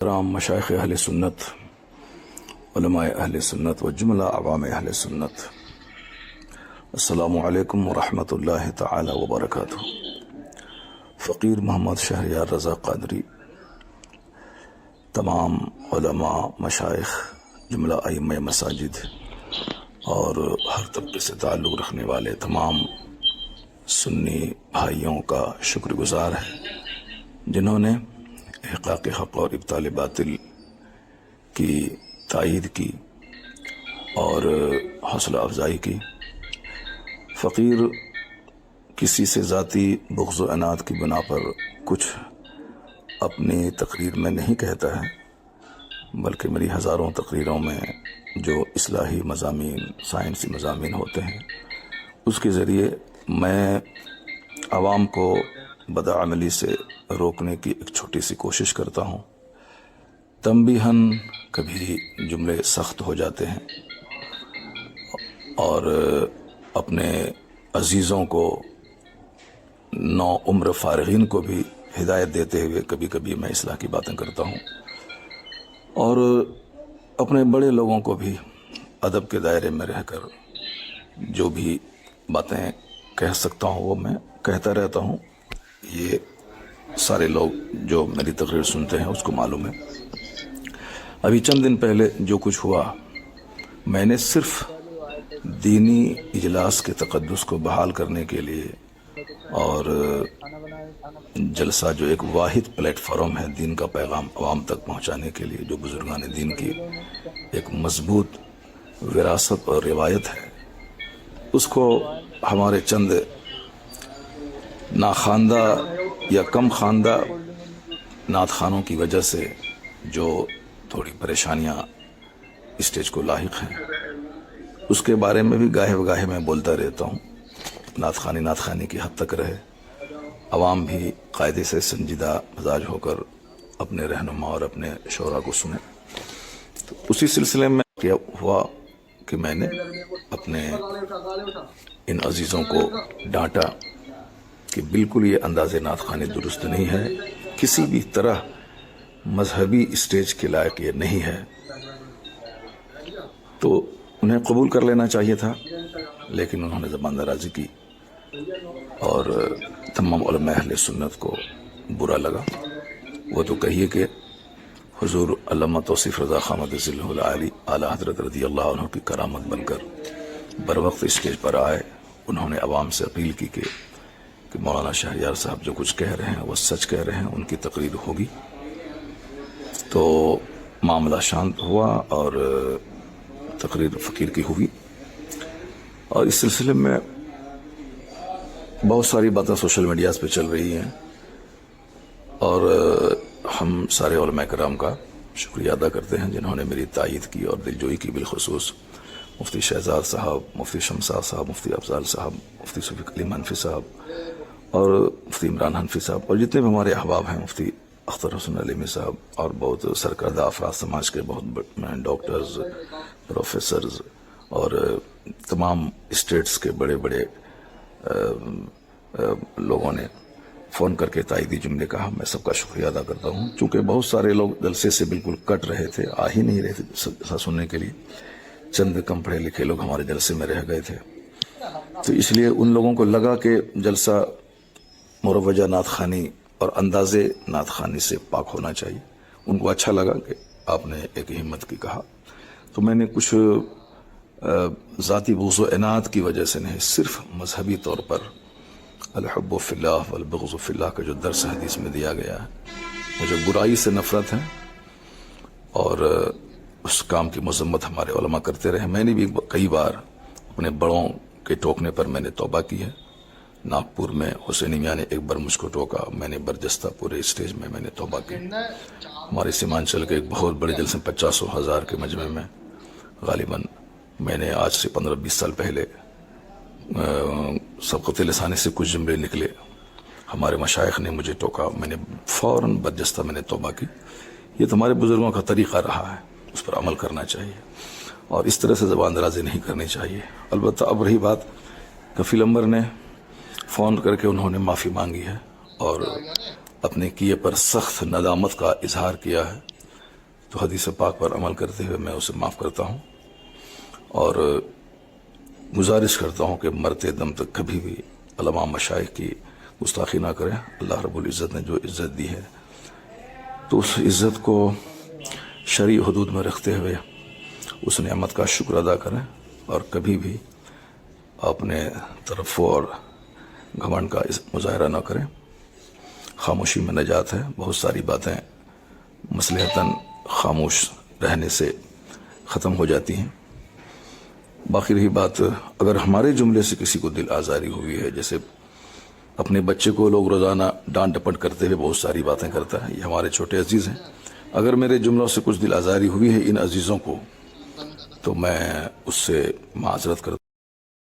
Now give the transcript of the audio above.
کرام مشائخ اہل سنت، علماء اہل سنت و جملہ عوام اہل سنت، السلام علیکم ورحمۃ اللہ تعالی وبرکاتہ۔ فقیر محمد شہریار رضا قادری، تمام علماء، مشائخ، جملہ ائمہ مساجد اور ہر طبقے سے تعلق رکھنے والے تمام سنی بھائیوں کا شکر گزار ہے جنہوں نے احقاق حق اور ابطال باطل کی تائید کی اور حوصلہ افزائی کی۔ فقیر کسی سے ذاتی بغض و عناد کی بنا پر کچھ اپنی تقریر میں نہیں کہتا ہے، بلکہ میری ہزاروں تقریروں میں جو اصلاحی مضامین، سائنسی مضامین ہوتے ہیں، اس کے ذریعے میں عوام کو بدعملی سے روکنے کی ایک چھوٹی سی کوشش کرتا ہوں۔ تنبیہاً کبھی جملے سخت ہو جاتے ہیں اور اپنے عزیزوں کو، نو عمر فارغین کو بھی ہدایت دیتے ہوئے کبھی کبھی میں اصلاح کی باتیں کرتا ہوں، اور اپنے بڑے لوگوں کو بھی ادب کے دائرے میں رہ کر جو بھی باتیں کہہ سکتا ہوں وہ میں کہتا رہتا ہوں۔ یہ سارے لوگ جو میری تقریر سنتے ہیں اس کو معلوم ہے۔ ابھی چند دن پہلے جو کچھ ہوا، میں نے صرف دینی اجلاس کے تقدس کو بحال کرنے کے لیے اور جلسہ جو ایک واحد پلیٹ فارم ہے دین کا پیغام عوام تک پہنچانے کے لیے، جو بزرگان دین کی ایک مضبوط وراثت اور روایت ہے، اس کو ہمارے چند ناخواندہ یا کم خواندہ نعت خوانوں کی وجہ سے جو تھوڑی پریشانیاں اسٹیج کو لاحق ہیں، اس کے بارے میں بھی گاہے بگاہے میں بولتا رہتا ہوں۔ نعت خوانی کی حد تک رہے، عوام بھی قاعدے سے سنجیدہ مزاج ہو کر اپنے رہنما اور اپنے شعراء کو سنیں۔ تو اسی سلسلے میں کیا ہوا کہ میں نے اپنے ان عزیزوں کو ڈانٹا کہ بالکل یہ انداز نعت خوانی درست نہیں ہے، کسی بھی طرح مذہبی اسٹیج کے لائق یہ نہیں ہے۔ تو انہیں قبول کر لینا چاہیے تھا، لیکن انہوں نے زبان درازی کی اور تمام علماء اہل سنت کو برا لگا۔ وہ تو کہیے کہ حضور علامہ توصیف رضا خان مدظلہ العالی اعلی حضرت رضی اللہ عنہ کی کرامت بن کر بر وقت اسٹیج پر آئے۔ انہوں نے عوام سے اپیل کی کہ مولانا شہریار صاحب جو کچھ کہہ رہے ہیں وہ سچ کہہ رہے ہیں، ان کی تقریر ہوگی۔ تو معاملہ شانت ہوا اور تقریر فقیر کی ہوئی، اور اس سلسلے میں بہت ساری باتیں سوشل میڈیاز پہ چل رہی ہیں، اور ہم سارے علماء کرام کا شکریہ ادا کرتے ہیں جنہوں نے میری تائید کی اور دلجوئی کی، بالخصوص مفتی شہزاد صاحب، مفتی شمساد صاحب، مفتی افضال صاحب، مفتی شفیق علیم حنفی صاحب اور مفتی عمران حنفی صاحب، اور جتنے بھی ہمارے احباب ہیں، مفتی اختر حسن علیمی صاحب اور بہت سرکردہ افراد سماج کے، بہت ڈاکٹرز، پروفیسرز اور تمام اسٹیٹس کے بڑے بڑے لوگوں نے فون کر کے تائیدی جملے کہا۔ میں سب کا شکریہ ادا کرتا ہوں، چونکہ بہت سارے لوگ جلسے سے بالکل کٹ رہے تھے، آ ہی نہیں رہے تھے سننے کے لیے۔ چند کم پڑھے لکھے لوگ ہمارے جلسے میں رہ گئے تھے، تو اس لیے ان لوگوں کو لگا کہ جلسہ مروجہ نعت خوانی اور اندازے نعت خوانی سے پاک ہونا چاہیے۔ ان کو اچھا لگا کہ آپ نے ایک ہمت کی کہا، تو میں نے کچھ ذاتی بغض و عناد کی وجہ سے نہیں، صرف مذہبی طور پر الحب فی اللہ والبغض فی اللہ کا جو درس حدیث میں دیا گیا ہے، مجھے برائی سے نفرت ہے اور اس کام کی مذمت ہمارے علماء کرتے رہے۔ میں نے بھی کئی بار اپنے بڑوں کے ٹوکنے پر میں نے توبہ کی ہے۔ ناگپور میں حسینی میاں نے ایک بار مجھ کو ٹوکا، میں نے برجستہ پورے اسٹیج میں نے توبہ کی۔ ہمارے سیمانچل کے ایک بہت بڑے جلسے 50,000 کے مجمع میں غالباً میں نے آج سے 15-20 سال پہلے سبقت لسانی سے کچھ جملے نکلے، ہمارے مشائخ نے مجھے ٹوکا، میں نے فوراً برجستہ میں نے توبہ کی۔ یہ تو ہمارے بزرگوں کا طریقہ رہا ہے، اس پر عمل کرنا چاہیے اور اس طرح سے زبان درازی نہیں کرنی چاہیے۔ البتہ اب رہی بات، کفیل امبر نے فون کر کے انہوں نے معافی مانگی ہے اور اپنے کیے پر سخت ندامت کا اظہار کیا ہے، تو حدیث پاک پر عمل کرتے ہوئے میں اسے معاف کرتا ہوں اور گزارش کرتا ہوں کہ مرتے دم تک کبھی بھی علماء مشائخ کی گستاخی نہ کریں. اللہ رب العزت نے جو عزت دی ہے تو اس عزت کو شرعی حدود میں رکھتے ہوئے اس نعمت کا شکر ادا کریں اور کبھی بھی اپنے ترفع اور گھمنڈ کا مظاہرہ نہ کریں. خاموشی میں نجات ہے. بہت ساری باتیں مصلحتاً خاموش رہنے سے ختم ہو جاتی ہیں. باقی رہی بات اگر ہمارے جملے سے کسی کو دل آزاری ہوئی ہے، جیسے اپنے بچے کو لوگ روزانہ ڈانٹ ڈپٹ کرتے ہوئے بہت ساری باتیں کرتا ہے، یہ ہمارے چھوٹے عزیز ہیں، اگر میرے جملوں سے کچھ دل آزاری ہوئی ہے ان عزیزوں کو تو میں اس سے معذرت کرتا ہوں.